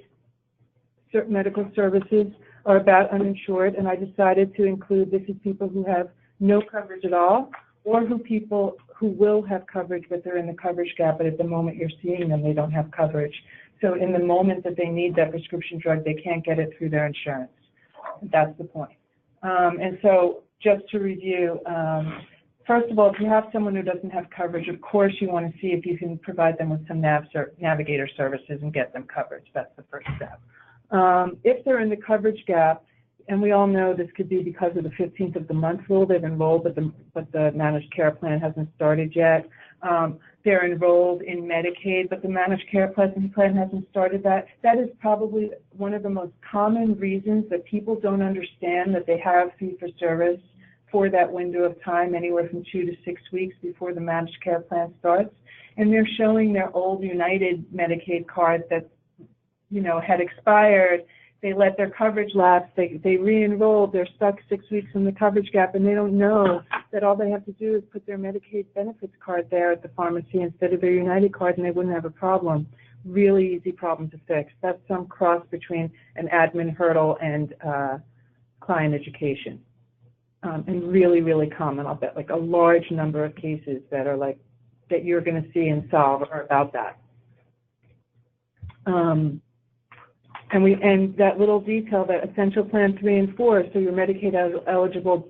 medical services are about uninsured, and I decided to include this is people who have no coverage at all or people who will have coverage, but they're in the coverage gap, but at the moment you're seeing them, they don't have coverage. So in the moment that they need that prescription drug, they can't get it through their insurance. That's the point. And so just to review, first of all, if you have someone who doesn't have coverage, of course you want to see if you can provide them with some navigator services and get them coverage. That's the first step. If they're in the coverage gap, and we all know this could be because of the 15th of the month rule, they've enrolled, but the managed care plan hasn't started yet. They're enrolled in Medicaid, but the managed care plan hasn't started that. That is probably one of the most common reasons that people don't understand that they have fee-for-service for that window of time, anywhere from 2 to 6 weeks before the managed care plan starts. And they're showing their old United Medicaid card that, had expired. They let their coverage lapse, they re-enrolled, they're stuck 6 weeks in the coverage gap, and they don't know that all they have to do is put their Medicaid benefits card there at the pharmacy instead of their United card, and they wouldn't have a problem. Really easy problem to fix. That's some cross between an admin hurdle and client education. And really, really common. I'll bet like a large number of cases that are like, that you're going to see and solve are about that. And that little detail, that essential plan 3 and 4, so you're Medicaid eligible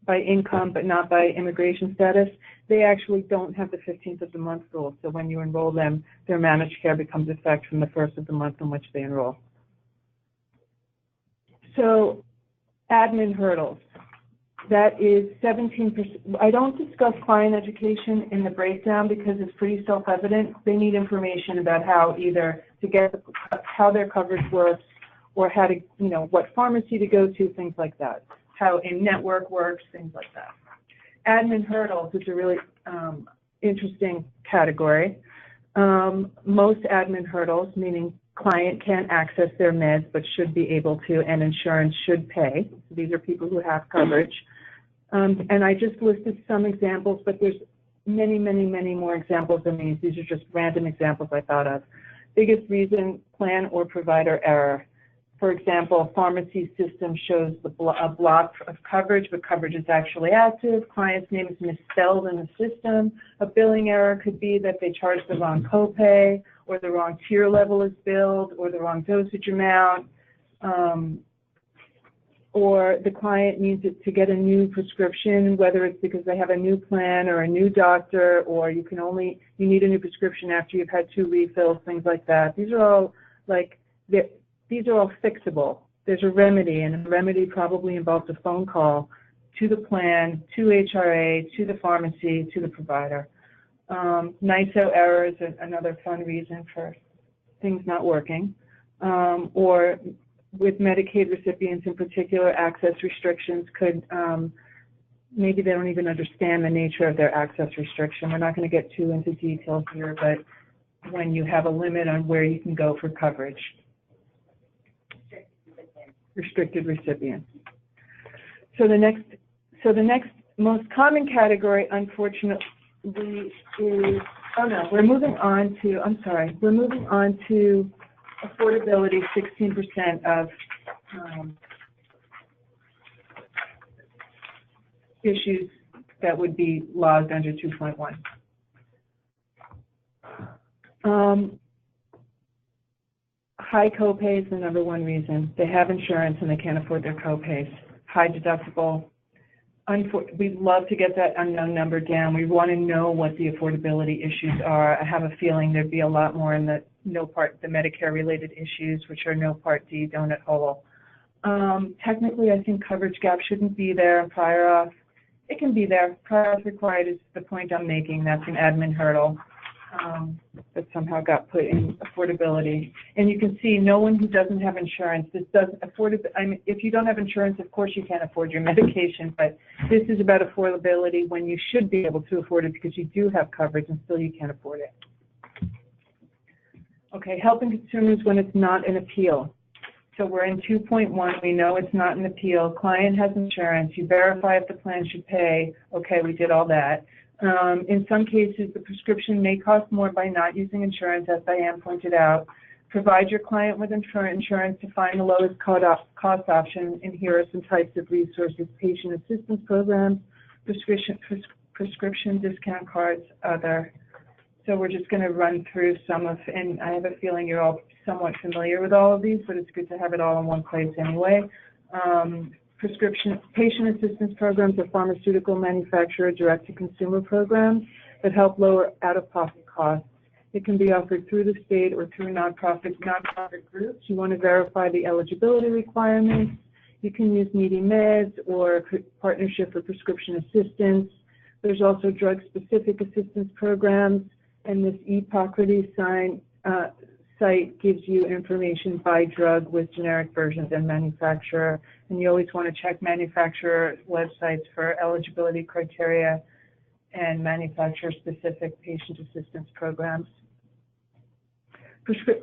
by income but not by immigration status, they actually don't have the 15th of the month rule. So when you enroll them, their managed care becomes effective from the 1st of the month in which they enroll. So admin hurdles. That is 17%. I don't discuss client education in the breakdown because it's pretty self-evident. They need information about how either to get how their coverage works, or how to, what pharmacy to go to, things like that. How in-network works, things like that. Admin hurdles is a really interesting category. Most admin hurdles, meaning client can't access their meds but should be able to, and insurance should pay. So these are people who have coverage. And I just listed some examples, but there's many, many, many more examples than these. These are just random examples I thought of. Biggest reason, plan or provider error. For example, pharmacy system shows a block of coverage, but coverage is actually active. Client's name is misspelled in the system. A billing error could be that they charge the wrong copay, or the wrong tier level is billed, or the wrong dosage amount, or the client needs it to get a new prescription, whether it's because they have a new plan or a new doctor, or you need a new prescription after you've had 2 refills, things like that. These are all these are all fixable. There's a remedy, and a remedy probably involves a phone call to the plan, to HRA, to the pharmacy, to the provider. NISO error is another fun reason for things not working, or with Medicaid recipients in particular, access restrictions could, maybe they don't even understand the nature of their access restriction. We're not going to get too into details here, but when you have a limit on where you can go for coverage. Restricted recipients. So the next most common category, unfortunately, is, we're moving on to affordability. 16% of issues that would be logged under 2.1. High copay is the number one reason. They have insurance and they can't afford their copays. High deductible. We'd love to get that unknown number down. We want to know what the affordability issues are. I have a feeling there'd be a lot more in the the Medicare-related issues, which are no Part D, donut hole. Technically, I think coverage gap shouldn't be there and prior auth. It can be there. Prior auth required is the point I'm making. That's an admin hurdle that somehow got put in affordability. And you can see no one who doesn't have insurance, this doesn't afford. I mean, if you don't have insurance, of course you can't afford your medication, but this is about affordability when you should be able to afford it because you do have coverage and still you can't afford it. Okay, helping consumers when it's not an appeal. So we're in 2.1, we know it's not an appeal, client has insurance, you verify if the plan should pay, okay, we did all that. In some cases, the prescription may cost more by not using insurance, as Diane pointed out. Provide your client with insurance to find the lowest cost option, and here are some types of resources: patient assistance programs, prescription discount cards, other. So we're just going to run through some of, and I have a feeling you're all somewhat familiar with all of these, but it's good to have it all in one place anyway. Prescription patient assistance programs are pharmaceutical manufacturer direct-to-consumer programs that help lower out-of-pocket costs. It can be offered through the state or through nonprofit groups. You want to verify the eligibility requirements. You can use Needy Meds or Partnership for Prescription Assistance. There's also drug-specific assistance programs, and this Epocrates site gives you information by drug with generic versions and manufacturer. And you always want to check manufacturer websites for eligibility criteria and manufacturer-specific patient assistance programs.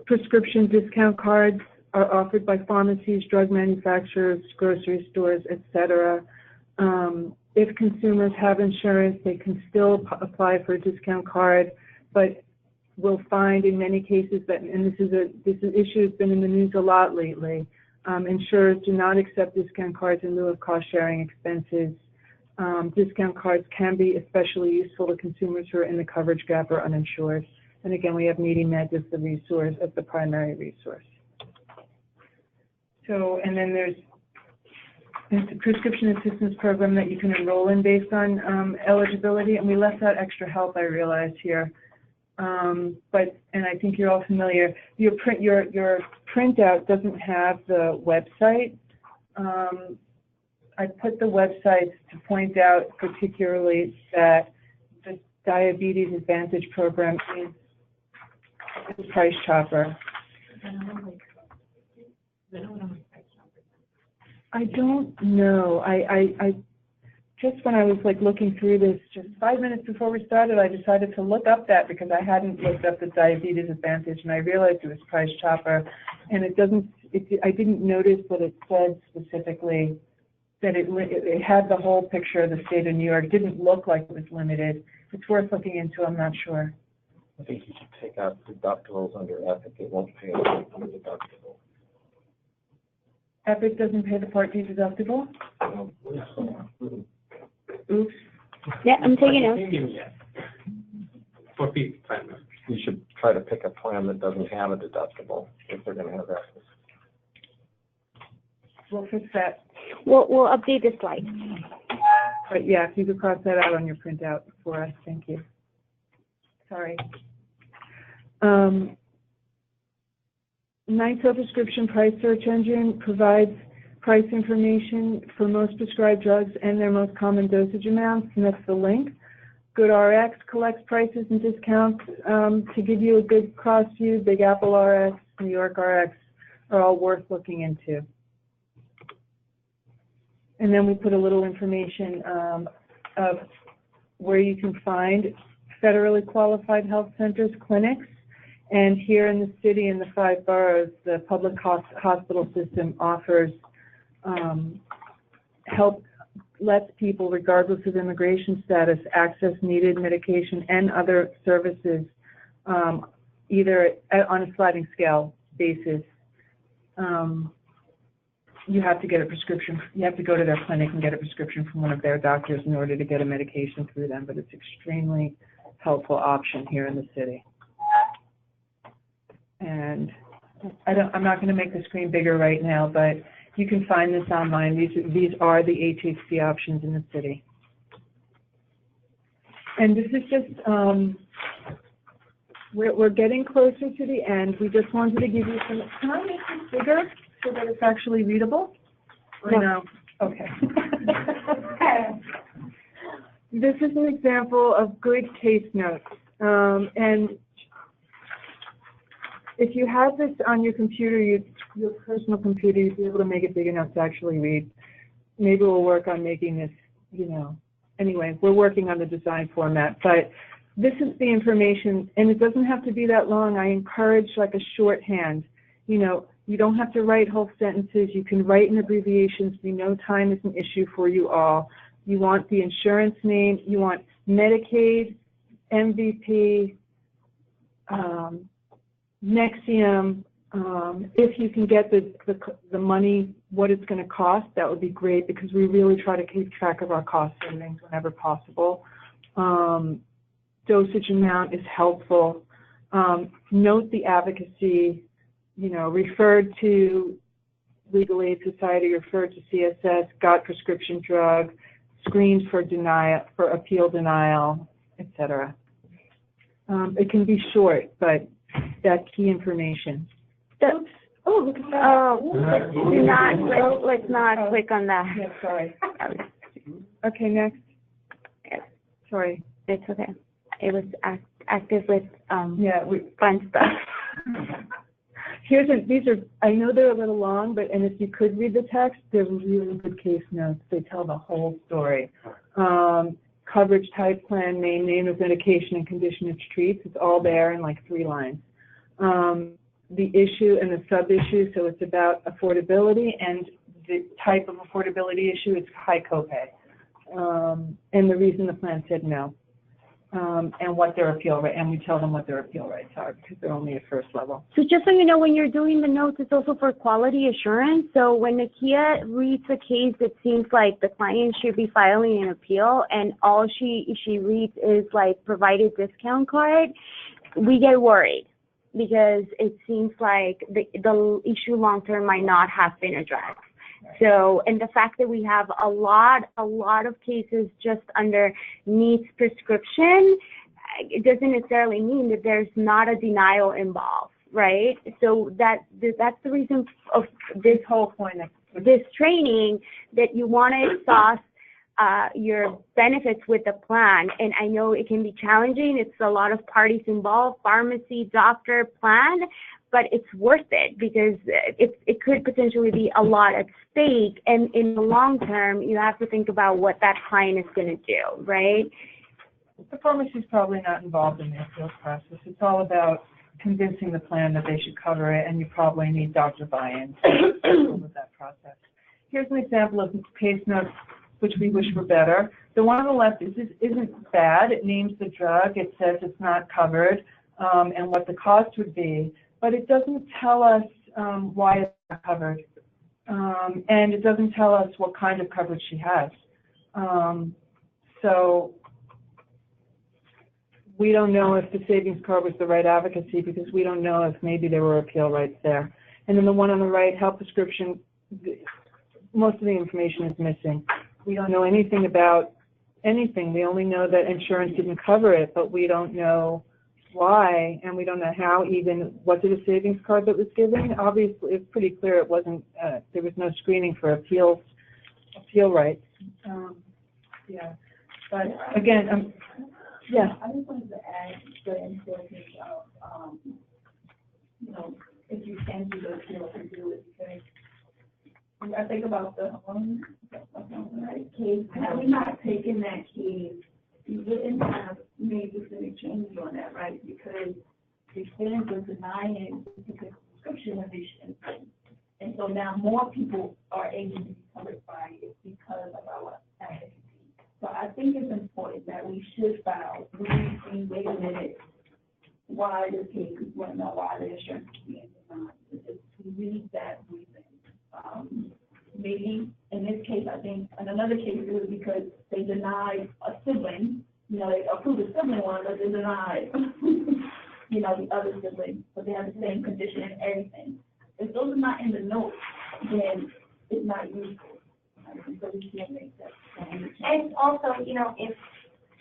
Prescription discount cards are offered by pharmacies, drug manufacturers, grocery stores, etc. If consumers have insurance, they can still apply for a discount card, but we'll find in many cases that, and this issue has been in the news a lot lately, insurers do not accept discount cards in lieu of cost-sharing expenses. Discount cards can be especially useful to consumers who are in the coverage gap or uninsured. And again, we have Needy Meds as the resource, as the primary resource. So, and then there's a prescription assistance program that you can enroll in based on eligibility, and we left out extra help, I realize here. But, and I think you're all familiar, your printout doesn't have the website. I put the websites to point out particularly that the Diabetes Advantage program is a price chopper. I don't know. I just when I was like looking through this, just 5 minutes before we started, I decided to look up that because I hadn't looked up the Diabetes Advantage, and I realized it was price chopper, and it doesn't. I didn't notice that it said specifically that it had the whole picture of the state of New York. It didn't look like it was limited. It's worth looking into. I'm not sure. I think you should take out deductibles under Epic. It won't pay a deductible. Epic doesn't pay the Part D deductible? Oops. Yeah, I'm taking notes. Yes. For fee plan members. You should try to pick a plan that doesn't have a deductible if they're going to have that. We'll fix that. We'll update the slide. But yeah, if you could cross that out on your printout for us, thank you. Sorry. NITO prescription price search engine provides price information for most prescribed drugs and their most common dosage amounts, and that's the link. GoodRx collects prices and discounts to give you a good cross view. Big Apple Rx, New York Rx are all worth looking into. And then we put a little information of where you can find federally qualified health centers, clinics. And here in the city, in the 5 boroughs, the public hospital system offers help, lets people, regardless of immigration status, access needed medication and other services, either on a sliding scale basis. You have to get a prescription. You have to go to their clinic and get a prescription from one of their doctors in order to get a medication through them, but it's extremely helpful option here in the city. And I'm not going to make the screen bigger right now, but you can find this online. These are the HHC options in the city. And this is just, we're getting closer to the end. We just wanted to give you some, can I make this bigger so that it's actually readable? Or no? Okay. This is an example of good case notes. And if you have this on your computer, your personal computer, you'd be able to make it big enough to actually read. Maybe we'll work on making this, you know. Anyway, we're working on the design format, but this is the information, and it doesn't have to be that long. I encourage like a shorthand. You know, you don't have to write whole sentences. You can write in abbreviations. We know time is an issue for you all. You want the insurance name. You want Medicaid, MVP, Nexium, If you can get the money, what it's going to cost, that would be great, because we really try to keep track of our cost savings whenever possible. Dosage amount is helpful. Note the advocacy, referred to Legal Aid Society, referred to CSS, got prescription drug, screened for appeal denial, etc. It can be short, but that key information. Oops. Oh, look at that. Let's not click on that. Yeah, sorry. Okay, next. Sorry. It's okay. It was active with fun stuff. I know they're a little long, and if you could read the text, they're really good case notes. They tell the whole story. Coverage type, plan name of medication, and condition it treats. It's all there in like 3 lines. The issue and the sub-issue, so it's about affordability, and the type of affordability issue is high copay. And the reason the plan said no. And what their appeal rate, and we tell them what their appeal rates are, because they're only at first level. So just so you know, when you're doing the notes, it's also for quality assurance. So when Nakia reads a case that seems like the client should be filing an appeal, and all she reads is like provided discount card, we get worried, because it seems like the issue long-term might not have been addressed. So, and the fact that we have a lot of cases just under needs prescription, it doesn't necessarily mean that there's not a denial involved, right? So that's the reason of this whole point of this training, that you want to exhaust your benefits with the plan. And I know it can be challenging. It's a lot of parties involved, pharmacy, doctor, plan, but it's worth it, because it could potentially be a lot at stake. And in the long term, you have to think about what that client is going to do, right? The pharmacy is probably not involved in the appeals process. It's all about convincing the plan that they should cover it, and you probably need doctor buy-in with that process. Here's an example of case notes which we wish were better. The one on the left isn't bad. It names the drug. It says it's not covered, and what the cost would be, but it doesn't tell us why it's not covered, and it doesn't tell us what kind of coverage she has. So we don't know if the savings card was the right advocacy, because we don't know if maybe there were appeal rights there. And then the one on the right, health prescription, most of the information is missing. We don't know anything about anything. We only know that insurance didn't cover it, but we don't know why, and we don't know how even. Was it a savings card that was given? Obviously, it's pretty clear it wasn't. There was no screening for appeal rights. Yeah, but again, yeah. I just wanted to add the importance of, if you can do the appeal, to do it, because when I think about the case, had we not taken that case, you wouldn't have made this any changes on that, right? Because the defendant was denying the prescription revision, and so now more people are able to be covered by it because of our advocacy. So I think it's important that we should file, wait a minute, why the case is running out, why the insurance is being denied. It's to read that reason. Maybe in this case, I think, in another case, it was because they denied a sibling, they approved a sibling one, but they denied, the other sibling, but they have the same condition and everything. If those are not in the notes, then it's not useful. So we can't make that. And also, if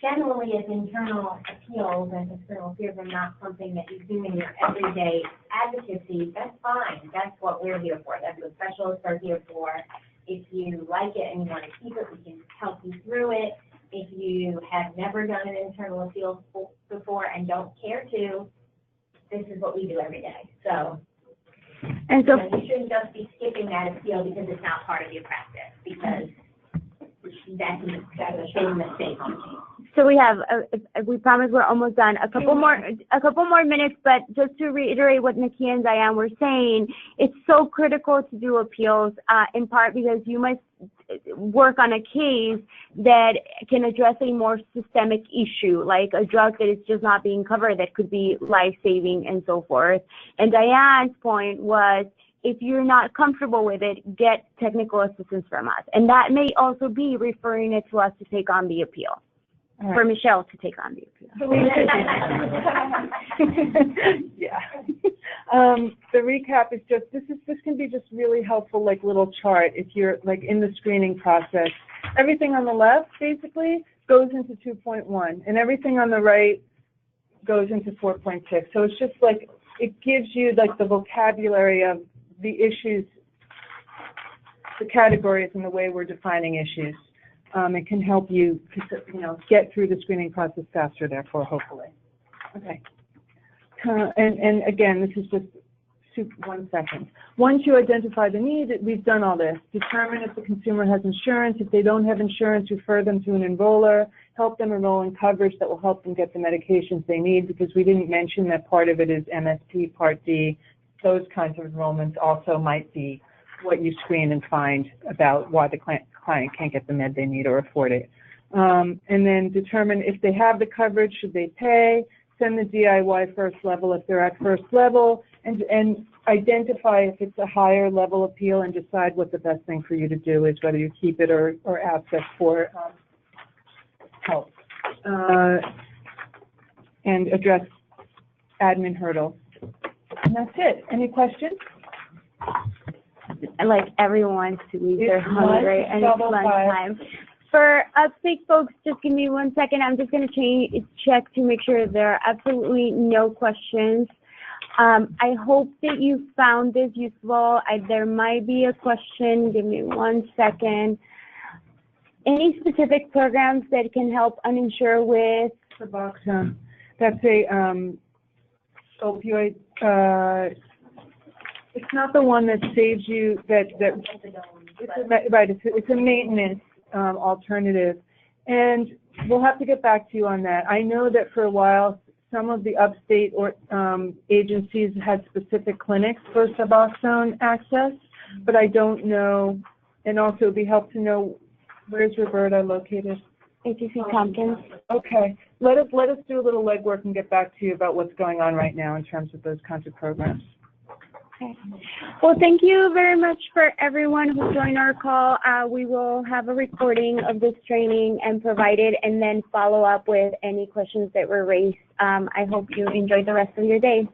generally as internal appeals and external affairs are not something that you do in your everyday advocacy, that's fine. That's what we're here for. That's what specialists are here for. If you like it and you want to keep it, we can help you through it. If you have never done an internal appeal before and don't care to, this is what we do every day. So, and so you shouldn't just be skipping that appeal because it's not part of your practice, because that's a mistake on me. So we have, we promise we're almost done. A couple more minutes, but just to reiterate what Nakia and Diane were saying, it's so critical to do appeals, in part because you must work on a case that can address a more systemic issue, like a drug that is just not being covered that could be life-saving and so forth. And Diane's point was, if you're not comfortable with it, get technical assistance from us. And that may also be referring it to us to take on the appeal, All for right. Michelle to take on the appeal. Yeah. The recap is just, this can be just really helpful, like little chart if you're like in the screening process. Everything on the left basically goes into 2.1 and everything on the right goes into 4.6. So it's just like, it gives you like the vocabulary of the issues, the categories and the way we're defining issues. It can help you, get through the screening process faster, therefore, hopefully. Okay. And again, this is just 1 second. Once you identify the need, we've done all this. Determine if the consumer has insurance. If they don't have insurance, refer them to an enroller. Help them enroll in coverage that will help them get the medications they need, because we didn't mention that part of it is MSP, Part D. Those kinds of enrollments also might be what you screen and find about why the client can't get the med they need or afford it. And then determine if they have the coverage, should they pay, send the DIY first level if they're at first level, and identify if it's a higher level appeal and decide what the best thing for you to do is, whether you keep it or ask us for help. And address admin hurdles. And that's it. Any questions? Like everyone wants to leave, they're hungry and it's lunch 5:05. time. For upstate folks, just give me 1 second. I'm just going to check to make sure there are absolutely no questions. I hope that you found this useful. There might be a question. Give me 1 second. Any specific programs that can help uninsured with? Suboxone. That's a opioid. It's not the one that saves you. It's a maintenance alternative, and we'll have to get back to you on that. I know that for a while, some of the upstate agencies had specific clinics for Suboxone access, but I don't know. And also, it'd be helpful to know, where's Roberta located? ATC Tompkins. Okay. Let us do a little legwork and get back to you about what's going on right now in terms of those kinds of programs. Okay. Well, thank you very much for everyone who joined our call. We will have a recording of this training and provide it, and then follow up with any questions that were raised. I hope you enjoy the rest of your day.